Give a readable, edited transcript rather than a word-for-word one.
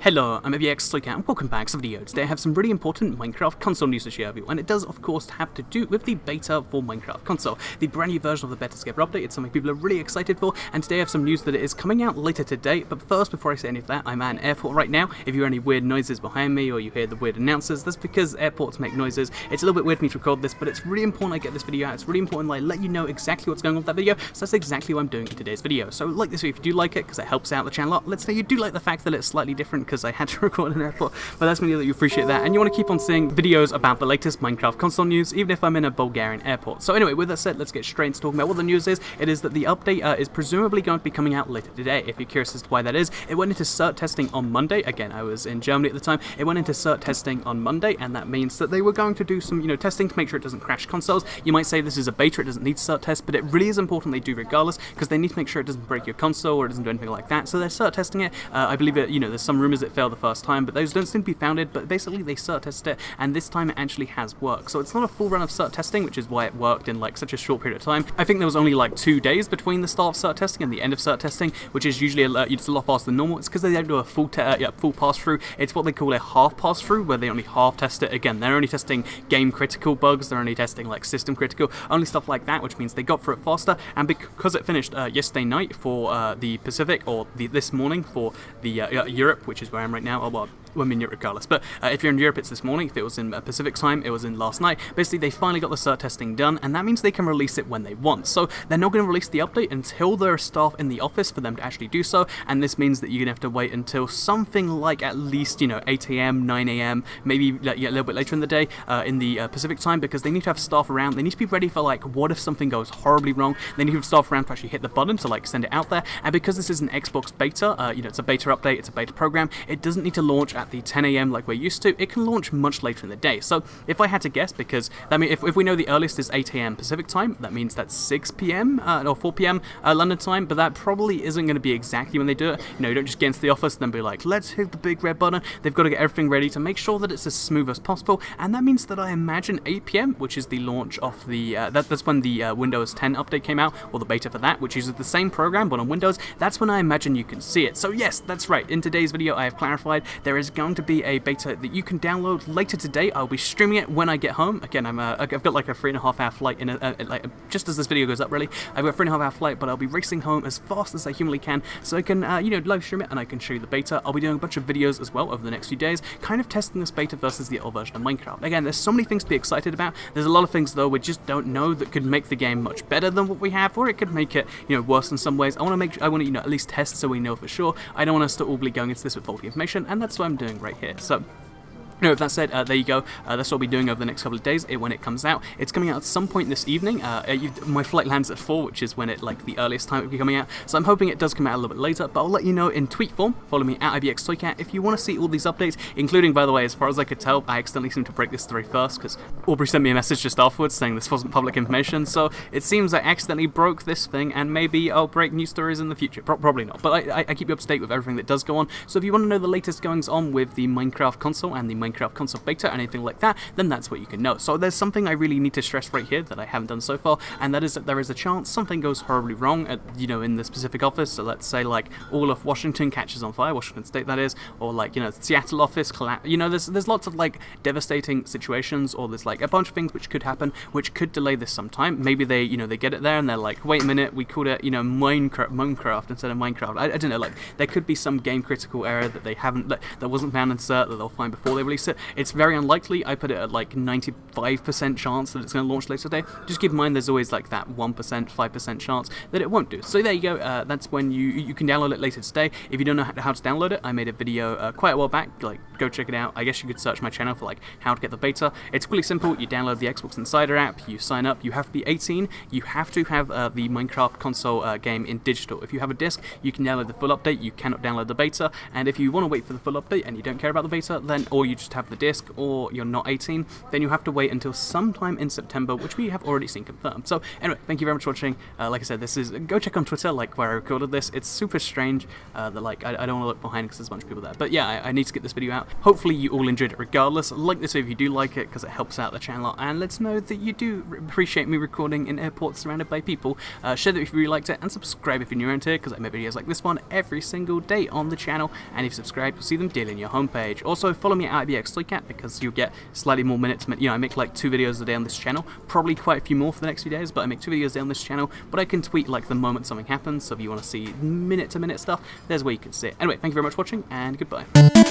Hello, I'm Elgato and welcome back to the video. Today I have some really important Minecraft console news to share with you, and it does of course have to do with the beta for Minecraft console. The brand new version of the beta together update. It's something people are really excited for, and today I have some news that it is coming out later today. But first, before I say any of that, I'm at an airport right now. If you hear any weird noises behind me or you hear the weird announcers, that's because airports make noises. It's a little bit weird for me to record this, but it's really important I get this video out. It's really important that I let you know exactly what's going on with that video, so that's exactly what I'm doing in today's video. So like this video if you do like it, because it helps out the channel a lot. Let's say you do like the fact that it's slightly different because I had to record an airport, but that's me that you appreciate that, and you want to keep on seeing videos about the latest Minecraft console news, even if I'm in a Bulgarian airport. So anyway, with that said, let's get straight into talking about what the news is. It is that the update is presumably going to be coming out later today. If you're curious as to why that is, it went into cert testing on Monday. Again, I was in Germany at the time. It went into cert testing on Monday, and that means that they were going to do some, testing to make sure it doesn't crash consoles. You might say this is a beta, it doesn't need cert test, but it really is important they do regardless, because they need to make sure it doesn't break your console or it doesn't do anything like that. So they're cert testing it. I believe it, there's some rumors it failed the first time, but those don't seem to be founded, but basically they cert tested it, and this time it actually has worked. So it's not a full run of cert testing, which is why it worked in like such a short period of time. I think there was only like 2 days between the start of cert testing and the end of cert testing, which is usually it's a lot faster than normal. It's because they don't do a full pass-through. It's what they call a half pass-through, where they only half test it. Again, they're only testing game critical bugs, they're only testing like system critical, only stuff like that, which means they got through it faster. And because it finished yesterday night for the Pacific, or this morning for the Europe, which is where I am right now, I'm in Europe regardless, but if you're in Europe it's this morning. If it was in Pacific time, it was in last night. Basically they finally got the cert testing done, and that means they can release it when they want. So they're not going to release the update until there are staff in the office for them to actually do so, and this means that you're going to have to wait until something like at least 8 AM, 9 AM, maybe a little bit later in the day in the Pacific time, because they need to have staff around. They need to be ready for like, what if something goes horribly wrong? They need to have staff around to actually hit the button to like send it out there. And because this is an Xbox beta, it's a beta update, it's a beta program, it doesn't need to launch at the 10 AM like we're used to. It can launch much later in the day. So if I had to guess, because that means if we know the earliest is 8 AM Pacific time, that means that's 6 PM or 4 PM London time, but that probably isn't going to be exactly when they do it. You don't just get into the office and then be like, let's hit the big red button. They've got to get everything ready to make sure that it's as smooth as possible, and that means that I imagine 8 PM, which is the launch of the that's when the Windows 10 update came out, or the beta for that, which uses the same program but on Windows. That's when I imagine you can see it. So yes, that's right. In today's video I have clarified there is going to be a beta that you can download later today. I'll be streaming it when I get home. Again, I've got like a 3.5 hour flight in just as this video goes up. Really, I've got a 3.5 hour flight, but I'll be racing home as fast as I humanly can, so I can live stream it and I can show you the beta. I'll be doing a bunch of videos as well over the next few days, kind of testing this beta versus the old version of Minecraft. Again, there's so many things to be excited about. There's a lot of things though we just don't know that could make the game much better than what we have, or it could make it worse in some ways. I want to at least test so we know for sure. I don't want us to all be going into this with faulty information, and that's what I'm doing right here. So with that said, there you go. That's what I'll be doing over the next couple of days when it comes out. It's coming out at some point this evening. My flight lands at 4, which is when the earliest time it will be coming out. So I'm hoping it does come out a little bit later, but I'll let you know in tweet form. Follow me at IBXToyCat if you want to see all these updates, including, by the way, as far as I could tell, I accidentally seemed to break this story first, because Aubrey sent me a message just afterwards saying this wasn't public information, so it seems I accidentally broke this thing, and maybe I'll break news stories in the future. Probably not, but I keep you up to date with everything that does go on. So if you want to know the latest goings on with the Minecraft console and the Minecraft console beta, anything like that, then that's what you can know. So there's something I really need to stress right here that I haven't done so far, and that is that there is a chance something goes horribly wrong at, in the specific office. So let's say like all of Washington catches on fire, Washington State that is, or like Seattle office there's lots of like devastating situations, or there's like a bunch of things which could happen which could delay this some time. Maybe they they get it there and they're like, wait a minute, we called it Minecraft instead of Minecraft. I don't know, like there could be some game critical error that they haven't that wasn't found in cert that they'll find before they release it. It's very unlikely. I put it at like 95% chance that it's going to launch later today. Just keep in mind there's always like that 1%, 5% chance that it won't do. So there you go. That's when you can download it later today. If you don't know how to download it, I made a video quite a while back. Like, go check it out. I guess you could search my channel for like how to get the beta. It's really simple. You download the Xbox Insider app. You sign up. You have to be 18. You have to have the Minecraft console game in digital. If you have a disc, you can download the full update. You cannot download the beta. And if you want to wait for the full update and you don't care about the beta, then or you just to have the disc or you're not 18, then you have to wait until sometime in September, which we have already seen confirmed. So anyway, thank you very much for watching. Like I said, go check on Twitter, like where I recorded this. It's super strange that like I don't want to look behind because there's a bunch of people there. But yeah, I need to get this video out. Hopefully you all enjoyed it regardless. Like this video if you do like it because it helps out the channel and lets know that you do appreciate me recording in airports surrounded by people. Share that if you really liked it, and subscribe if you're new around here because I make videos like this one every single day on the channel, and if you subscribe you'll see them daily on your homepage. Also follow me at IBXToyCat because you'll get slightly more minutes. You know, I make like 2 videos a day on this channel, probably quite a few more for the next few days, but I make 2 videos a day on this channel, but I can tweet like the moment something happens, so if you want to see minute to minute stuff, there's where you can see it. Anyway, thank you very much for watching, and goodbye.